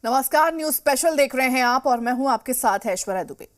नमस्कार, news special देख रहे हैं आप और मैं हूं आपके साथ ऐश्वर्या दुबे।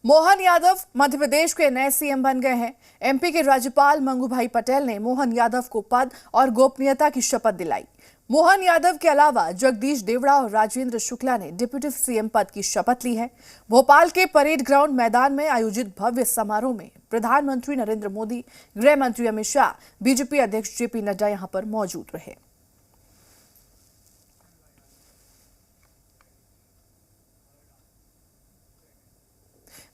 मोहन यादव मध्य प्रदेश के नए सीएम बन गए हैं। एमपी के राज्यपाल मंगूभाई पटेल ने मोहन यादव को पद और गोपनीयता की शपथ दिलाई। मोहन यादव के अलावा जगदीश देवड़ा और राजेंद्र शुक्ला ने डिप्टी सीएम पद की शपथ ली है। भोपाल के परेड ग्राउंड मैदान में आयोजित भव्य समारोह में प्रधानमंत्री नरेंद्र मोदी, गृह मंत्री अमित शाह, बीजेपी अध्यक्ष जेपी नड्डा यहां पर मौजूद रहे।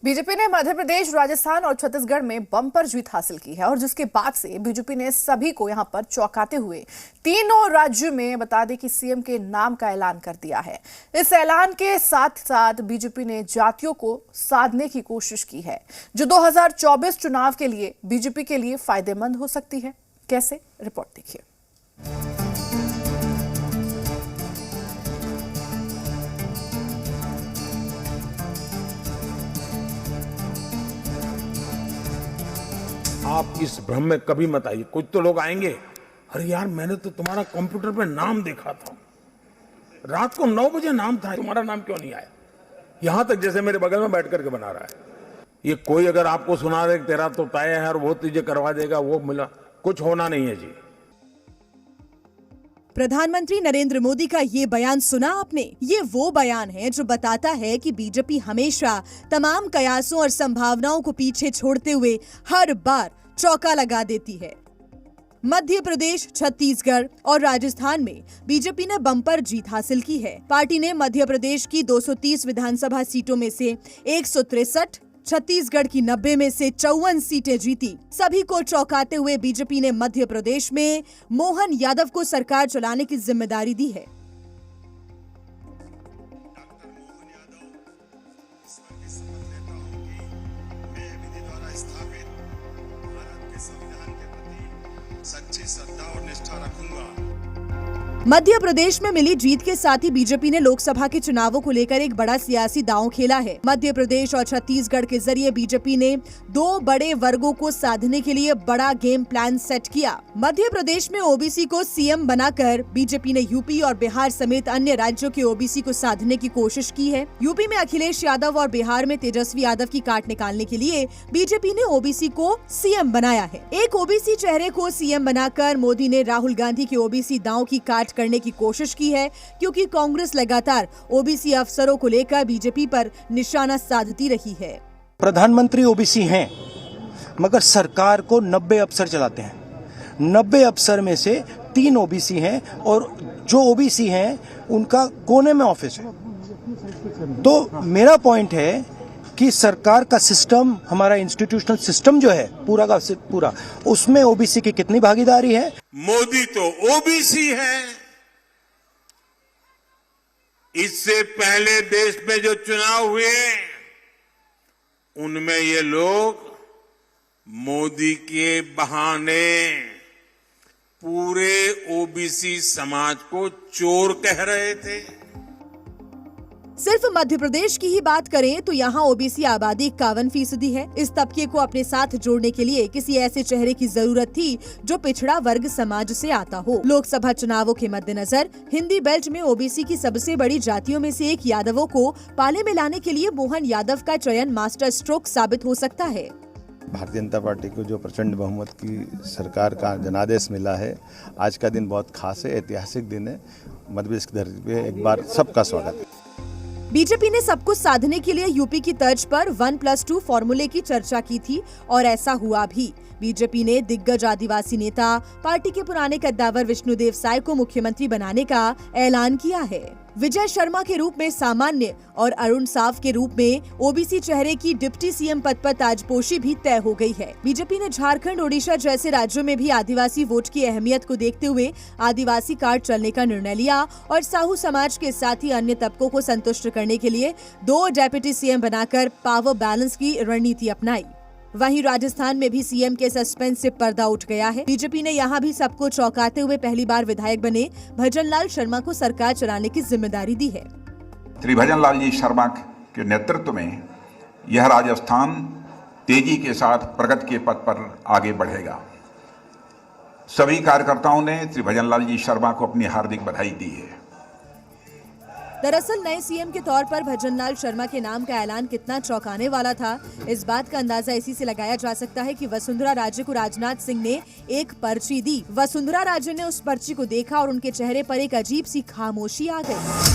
बीजेपी ने मध्य प्रदेश, राजस्थान और छत्तीसगढ़ में बम्पर जीत हासिल की है और जिसके बाद से बीजेपी ने सभी को यहां पर चौंकाते हुए तीनों राज्यों में बता दें कि सीएम के नाम का ऐलान कर दिया है। इस ऐलान के साथ साथ बीजेपी ने जातियों को साधने की कोशिश की है, जो 2024 चुनाव के लिए बीजेपी के लिए फायदेमंद हो सकती है। कैसे, रिपोर्ट देखिए। आप इस भ्रम में कभी मत आइए। कुछ तो लोग आएंगे, अरे यार मैंने तो तुम्हारा कंप्यूटर पे नाम देखा था, रात को 9 बजे नाम था, तुम्हारा नाम क्यों नहीं आया? यहां तक जैसे मेरे बगल में बैठ करके बना रहा है। ये कोई अगर आपको सुना दे तेरा तो तय है और वो तुझे करवा देगा, वो मिला, कुछ होना नहीं है जी। प्रधानमंत्री नरेंद्र मोदी का ये बयान सुना आपने? ये वो बयान है जो बताता है कि बीजेपी हमेशा तमाम कयासों और संभावनाओं को पीछे छोड़ते हुए हर बार चौका लगा देती है। मध्य प्रदेश, छत्तीसगढ़ और राजस्थान में बीजेपी ने बम्पर जीत हासिल की है। पार्टी ने मध्य प्रदेश की 230 विधानसभा सीटों में से 163, छत्तीसगढ़ की 90 में से 54 सीटें जीती। सभी को चौंकाते हुए बीजेपी ने मध्य प्रदेश में मोहन यादव को सरकार चलाने की जिम्मेदारी दी है। सच्ची श्रद्धा और निष्ठा रखूंगा। मध्य प्रदेश में मिली जीत के साथ ही बीजेपी ने लोकसभा के चुनावों को लेकर एक बड़ा सियासी दांव खेला है। मध्य प्रदेश और छत्तीसगढ़ के जरिए बीजेपी ने 2 बड़े वर्गों को साधने के लिए बड़ा गेम प्लान सेट किया। मध्य प्रदेश में ओबीसी को सीएम बनाकर बीजेपी ने यूपी और बिहार समेत अन्य राज्यों के ओबीसी को साधने की कोशिश की है। यूपी में अखिलेश यादव और बिहार में तेजस्वी यादव की काट निकालने के लिए बीजेपी ने ओबीसी को सीएम बनाया है। एक ओबीसी चेहरे को सीएम बनाकर मोदी ने राहुल गांधी के ओबीसी दांव की काट करने की कोशिश की है, क्योंकि कांग्रेस लगातार ओबीसी अफसरों को लेकर बीजेपी पर निशाना साधती रही है। प्रधानमंत्री ओबीसी हैं, मगर सरकार को 90 अफसर चलाते हैं। 90 अफसर में से 3 ओबीसी हैं और जो ओबीसी हैं उनका कोने में ऑफिस है। तो मेरा पॉइंट है कि सरकार का सिस्टम, हमारा इंस्टीट्यूशनल सिस्टम जो है पूरा का पूरा, उसमें ओबीसी की कितनी भागीदारी है? मोदी तो ओबीसी है। इससे पहले देश में जो चुनाव हुए उनमें ये लोग मोदी के बहाने पूरे ओबीसी समाज को चोर कह रहे थे। सिर्फ मध्य प्रदेश की ही बात करें तो यहाँ ओबीसी आबादी 51% है। इस तबके को अपने साथ जोड़ने के लिए किसी ऐसे चेहरे की जरूरत थी जो पिछड़ा वर्ग समाज से आता हो। लोकसभा चुनावों के मद्देनजर हिंदी बेल्ट में ओबीसी की सबसे बड़ी जातियों में से एक यादवों को पाले में लाने के लिए मोहन यादव का चयन मास्टर स्ट्रोक साबित हो सकता है। भारतीय जनता पार्टी को जो प्रचंड बहुमत की सरकार का जनादेश मिला है, आज का दिन बहुत खास है, ऐतिहासिक दिन है। मध्य प्रदेश की धरती पे एक बार सबका स्वागत है। बीजेपी ने सब कुछ साधने के लिए यूपी की तर्ज पर 1+2 फॉर्मूले की चर्चा की थी और ऐसा हुआ भी। बीजेपी ने दिग्गज आदिवासी नेता, पार्टी के पुराने कद्दावर विष्णुदेव साय को मुख्यमंत्री बनाने का ऐलान किया है। विजय शर्मा के रूप में सामान्य और अरुण साव के रूप में ओबीसी चेहरे की डिप्टी सीएम पद पर ताजपोशी भी तय हो गई है। बीजेपी ने झारखंड, ओडिशा जैसे राज्यों में भी आदिवासी वोट की अहमियत को देखते हुए आदिवासी कार्ड चलने का निर्णय लिया और साहू समाज के साथ ही अन्य तबकों को संतुष्ट करने के लिए 2 डेप्यूटी सीएम बनाकर पावर बैलेंस की रणनीति अपनाई। वहीं राजस्थान में भी सीएम के सस्पेंस से पर्दा उठ गया है। बीजेपी ने यहाँ भी सबको चौंकाते हुए पहली बार विधायक बने भजनलाल शर्मा को सरकार चलाने की जिम्मेदारी दी है। श्री भजनलाल जी शर्मा के नेतृत्व में यह राजस्थान तेजी के साथ प्रगति के पथ पर आगे बढ़ेगा। सभी कार्यकर्ताओं ने श्री भजनलाल जी शर्मा को अपनी हार्दिक बधाई दी है। दरअसल नए सीएम के तौर पर भजनलाल शर्मा के नाम का ऐलान कितना चौंकाने वाला था, इस बात का अंदाजा इसी से लगाया जा सकता है कि वसुंधरा राजे को राजनाथ सिंह ने एक पर्ची दी। वसुंधरा राजे ने उस पर्ची को देखा और उनके चेहरे पर एक अजीब सी खामोशी आ गई।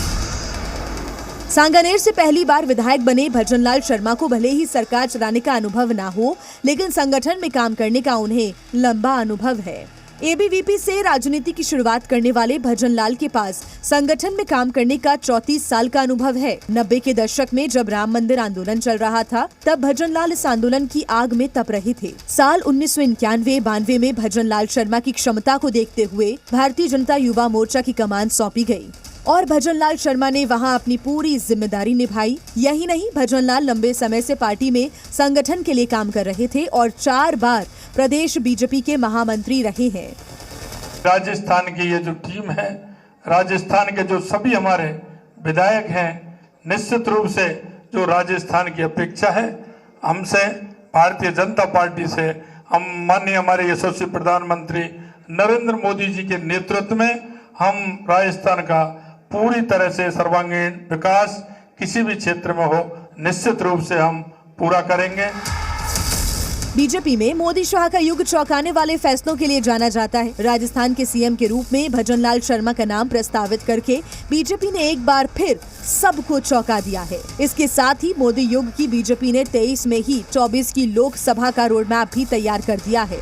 सांगानेर से पहली बार विधायक बने भजनलाल शर्मा को भले ही सरकार चलाने का अनुभव ना हो, लेकिन संगठन में काम करने का उन्हें लंबा अनुभव है। एबीवीपी से राजनीति की शुरुआत करने वाले भजनलाल के पास संगठन में काम करने का 34 साल का अनुभव है। 90 के दशक में जब राम मंदिर आंदोलन चल रहा था, तब भजनलाल इस आंदोलन की आग में तप रहे थे। साल 1991-92 में भजनलाल शर्मा की क्षमता को देखते हुए भारतीय जनता युवा मोर्चा की कमान सौंपी गई और भजनलाल शर्मा ने वहां अपनी पूरी जिम्मेदारी निभाई। यही नहीं, भजनलाल लंबे समय से पार्टी में संगठन के लिए काम कर रहे थे और 4 बार प्रदेश बीजेपी के महामंत्री रहे हैं। राजस्थान की ये जो टीम है, राजस्थान के जो सभी हमारे विधायक हैं, निश्चित रूप से जो राजस्थान की अपेक्षा है हमसे, भारतीय जनता पार्टी से, हम माननीय हमारे यशस्वी प्रधानमंत्री नरेंद्र मोदी जी के नेतृत्व में हम राजस्थान का पूरी तरह से सर्वांगीण विकास किसी भी क्षेत्र में हो, निश्चित रूप से हम पूरा करेंगे। बीजेपी में मोदी शाह का युग चौंकाने वाले फैसलों के लिए जाना जाता है। राजस्थान के सीएम के रूप में भजनलाल शर्मा का नाम प्रस्तावित करके बीजेपी ने एक बार फिर सबको चौंका दिया है। इसके साथ ही मोदी युग की बीजेपी ने 23 में ही 24 की लोकसभा का रोड मैप भी तैयार कर दिया है।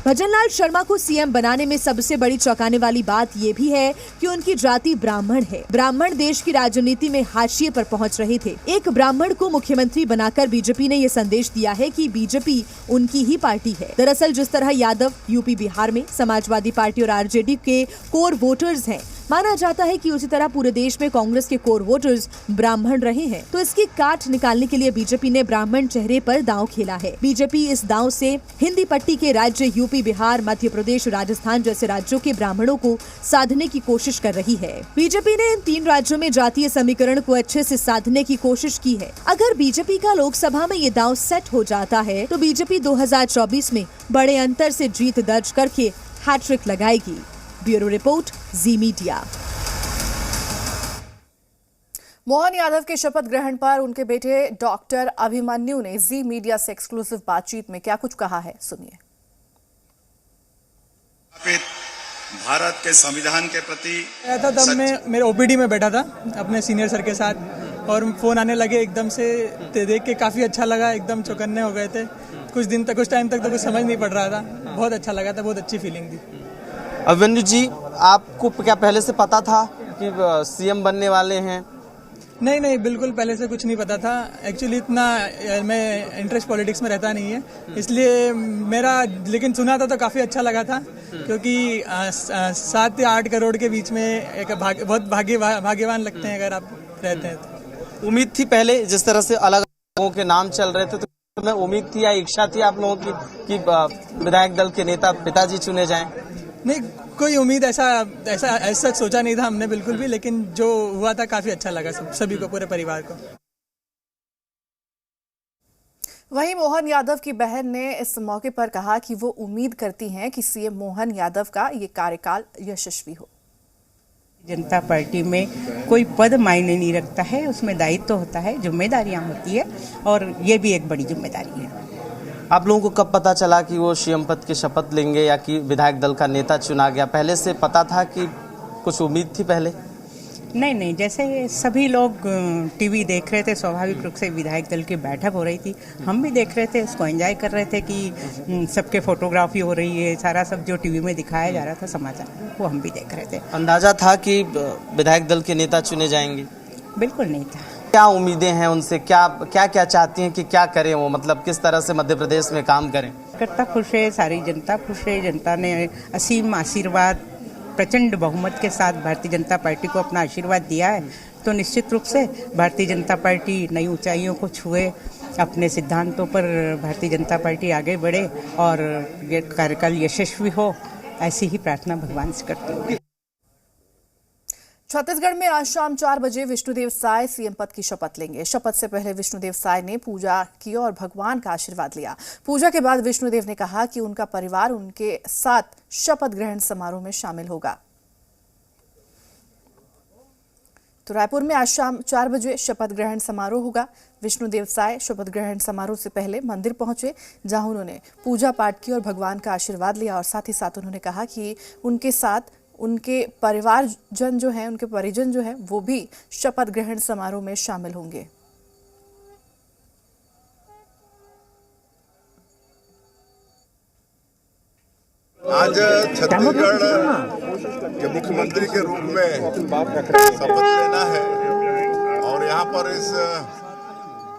भजनलाल शर्मा को सीएम बनाने में सबसे बड़ी चौंकाने वाली बात ये भी है कि उनकी जाति ब्राह्मण है। ब्राह्मण देश की राजनीति में हाशिए पर पहुंच रहे थे। एक ब्राह्मण को मुख्यमंत्री बनाकर बीजेपी ने ये संदेश दिया है कि बीजेपी उनकी ही पार्टी है। दरअसल जिस तरह यादव यूपी बिहार में समाजवादी पार्टी और आरजेडी के कोर वोटर्स हैं, माना जाता है कि उसी तरह पूरे देश में कांग्रेस के कोर वोटर्स ब्राह्मण रहे हैं। तो इसकी काट निकालने के लिए बीजेपी ने ब्राह्मण चेहरे पर दांव खेला है। बीजेपी इस दांव से हिंदी पट्टी के राज्य यूपी, बिहार, मध्य प्रदेश, राजस्थान जैसे राज्यों के ब्राह्मणों को साधने की कोशिश कर रही है। बीजेपी ने इन 3 राज्यों में जातीय समीकरण को अच्छे से साधने की कोशिश की है। अगर बीजेपी का लोकसभा में ये दांव सेट हो जाता है तो बीजेपी 2024 में बड़े अंतर से जीत दर्ज करके हैट्रिक लगाएगी। ब्यूरो रिपोर्ट, जी मीडिया। मोहन यादव के शपथ ग्रहण पर उनके बेटे डॉक्टर अभिमन्यु ने जी मीडिया से एक्सक्लूसिव बातचीत में क्या कुछ कहा है, सुनिए। भारत के संविधान के प्रति आया था, तब मैं मेरे ओपीडी में बैठा था अपने सीनियर सर के साथ और फोन आने लगे एकदम से, देख के काफी अच्छा लगा। एकदम चौकन्ने हो गए थे। कुछ टाइम तक तो कुछ समझ नहीं पड़ रहा था। बहुत अच्छा लगा था, बहुत अच्छी फीलिंग थी। अभिमन्यु जी, आपको क्या पहले से पता था कि सीएम बनने वाले हैं? नहीं, बिल्कुल पहले से कुछ नहीं पता था। एक्चुअली इतना मैं इंटरेस्ट पॉलिटिक्स में रहता नहीं है, इसलिए मेरा, लेकिन सुना था तो काफ़ी अच्छा लगा था, क्योंकि 7 या 8 करोड़ के बीच में एक बहुत भाग्यवान लगते हैं अगर आप रहते हैं तो। उम्मीद थी पहले, जिस तरह से अलग लोगों के नाम चल रहे थे, तो मैं उम्मीद थी या इच्छा थी आप लोगों की कि विधायक दल के नेता पिताजी चुने जाएं? नहीं, कोई उम्मीद ऐसा सोचा नहीं था हमने बिल्कुल भी, लेकिन जो हुआ था काफी अच्छा लगा सभी को, पूरे परिवार को। वहीं मोहन यादव की बहन ने इस मौके पर कहा कि वो उम्मीद करती हैं कि सीएम मोहन यादव का ये कार्यकाल यशस्वी हो। जनता पार्टी में कोई पद मायने नहीं रखता है, उसमें दायित्व होता है, जिम्मेदारियां होती है, और ये भी एक बड़ी जिम्मेदारी है। आप लोगों को कब पता चला कि वो सीएम पद की शपथ लेंगे या कि विधायक दल का नेता चुना गया? पहले से पता था कि कुछ उम्मीद थी पहले? नहीं, जैसे सभी लोग टीवी देख रहे थे, स्वाभाविक रूप से विधायक दल की बैठक हो रही थी, हम भी देख रहे थे, उसको एंजॉय कर रहे थे कि सबके फोटोग्राफी हो रही है, सारा सब जो टीवी में दिखाया जा रहा था समाचार, वो हम भी देख रहे थे। अंदाजा था कि विधायक दल के नेता चुने जाएंगे? बिल्कुल नहीं था। क्या उम्मीदें हैं उनसे? क्या चाहती हैं कि क्या करें वो, मतलब किस तरह से मध्य प्रदेश में काम करें? करता खुश है, सारी जनता खुश है। जनता ने असीम आशीर्वाद, प्रचंड बहुमत के साथ भारतीय जनता पार्टी को अपना आशीर्वाद दिया है, तो निश्चित रूप से भारतीय जनता पार्टी नई ऊंचाइयों को छुए, अपने सिद्धांतों पर भारतीय जनता पार्टी आगे बढ़े और ये कार्यकाल यशस्वी हो, ऐसी ही प्रार्थना भगवान से करती हूँ। छत्तीसगढ़ में आज शाम 4 बजे विष्णुदेव साय सीएम पद की शपथ लेंगे। शपथ से पहले विष्णुदेव साय ने पूजा की और भगवान का आशीर्वाद लिया। पूजा के बाद विष्णुदेव ने कहा कि उनका परिवार उनके साथ शपथ ग्रहण समारोह में शामिल होगा। तो रायपुर में आज शाम 4 बजे शपथ ग्रहण समारोह होगा। विष्णुदेव साय शपथ ग्रहण समारोह से पहले मंदिर पहुंचे, जहां उन्होंने पूजा पाठ की और भगवान का आशीर्वाद लिया और साथ ही साथ उन्होंने कहा कि उनके साथ उनके परिवारजन जो हैं, उनके परिजन जो हैं, वो भी शपथ ग्रहण समारोह में शामिल होंगे। आज छत्तीसगढ़ के मुख्यमंत्री के रूप में शपथ लेना है और यहाँ पर इस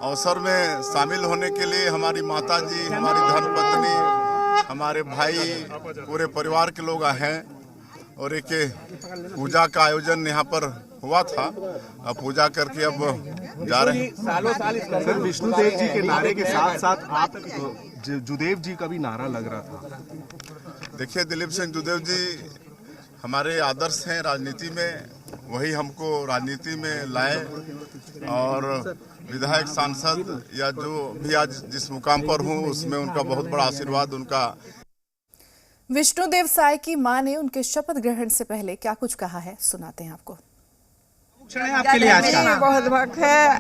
अवसर में शामिल होने के लिए हमारी माताजी, हमारी धर्मपत्नी, हमारे भाई, पूरे परिवार के लोग आए हैं और एक पूजा का आयोजन यहाँ पर हुआ था। अब पूजा करके अब जा रहे हैं। सालों साल सर विष्णुदेव जी के नारे के साथ साथ आप जुदेव जी का भी नारा लग रहा था। देखिए, दिलीप सिंह जुदेव जी हमारे आदर्श हैं राजनीति में, वही हमको राजनीति में लाए और विधायक, सांसद या जो भी आज जिस मुकाम पर हूँ उसमें उनका बहुत बड़ा आशीर्वाद। उनका विष्णुदेव साय की मां ने उनके शपथ ग्रहण से पहले क्या कुछ कहा है, सुनाते हैं आपको। आपके लिए आज का बहुत वक्त है,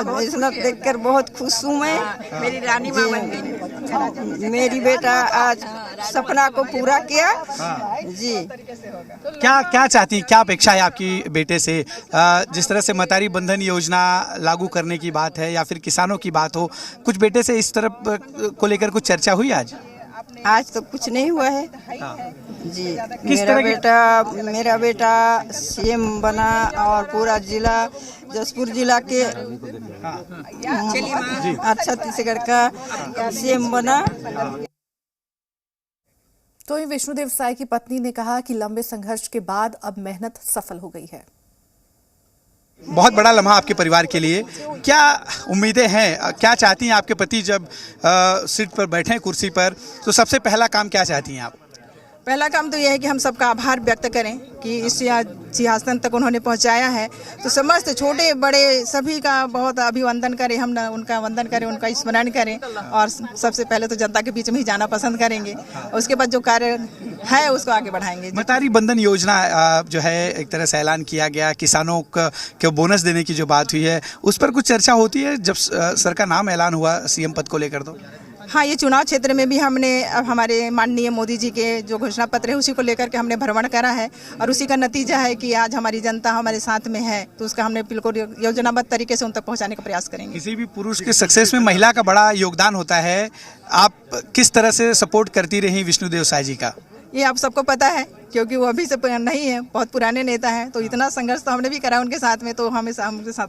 विष्णु देखकर बहुत खुश हूँ मैं। मेरी रानी माँ बन गई। मेरी बेटा आज सपना को पूरा किया जी। क्या क्या चाहती, क्या अपेक्षा है आपकी बेटे से? जिस तरह से मतारी बंधन योजना लागू करने की बात है या फिर किसानों की बात हो, कुछ बेटे से इस तरफ को लेकर कुछ चर्चा हुई आज? आज तो कुछ नहीं हुआ है जी। मेरा बेटा सीएम बना और पूरा जिला, जसपुर जिला के छत्तीसगढ़ का सीएम बना। तो ही विष्णुदेव साय की पत्नी ने कहा कि लंबे संघर्ष के बाद अब मेहनत सफल हो गई है। बहुत बड़ा लम्हा आपके परिवार के लिए, क्या उम्मीदें हैं, क्या चाहती हैं आपके पति जब सीट पर बैठे कुर्सी पर, तो सबसे पहला काम क्या चाहती हैं आप? पहला काम तो यह है कि हम सबका आभार व्यक्त करें कि इस सिंहासन तक उन्होंने पहुंचाया है। तो समस्त छोटे बड़े सभी का बहुत अभिवंदन करें, हम उनका वंदन करें, उनका स्मरण करें और सबसे पहले तो जनता के बीच में ही जाना पसंद करेंगे। उसके बाद जो कार्य है उसको आगे बढ़ाएंगे। मतारी बंधन योजना जो है एक तरह से ऐलान किया गया, किसानों को बोनस देने की जो बात हुई है उस पर कुछ चर्चा होती है जब सर का नाम ऐलान हुआ सीएम पद को लेकर? तो हाँ, ये चुनाव क्षेत्र में भी हमने अब हमारे माननीय मोदी जी के जो घोषणा पत्र है उसी को लेकर के हमने भ्रमण करा है और उसी का नतीजा है कि आज हमारी जनता हमारे साथ में है, तो उसका हमने बिल्कुल योजनाबद्ध तरीके से उन तक पहुंचाने का प्रयास करेंगे। किसी भी पुरुष के सक्सेस में महिला का बड़ा योगदान होता है। आप किस तरह से सपोर्ट करती रही विष्णुदेव साय जी का? ये आप सबको पता है क्योंकि वो अभी से नहीं है, बहुत पुराने नेता हैं, तो इतना संघर्ष तो हमने भी करा उनके साथ में, तो हमेशा उनके साथ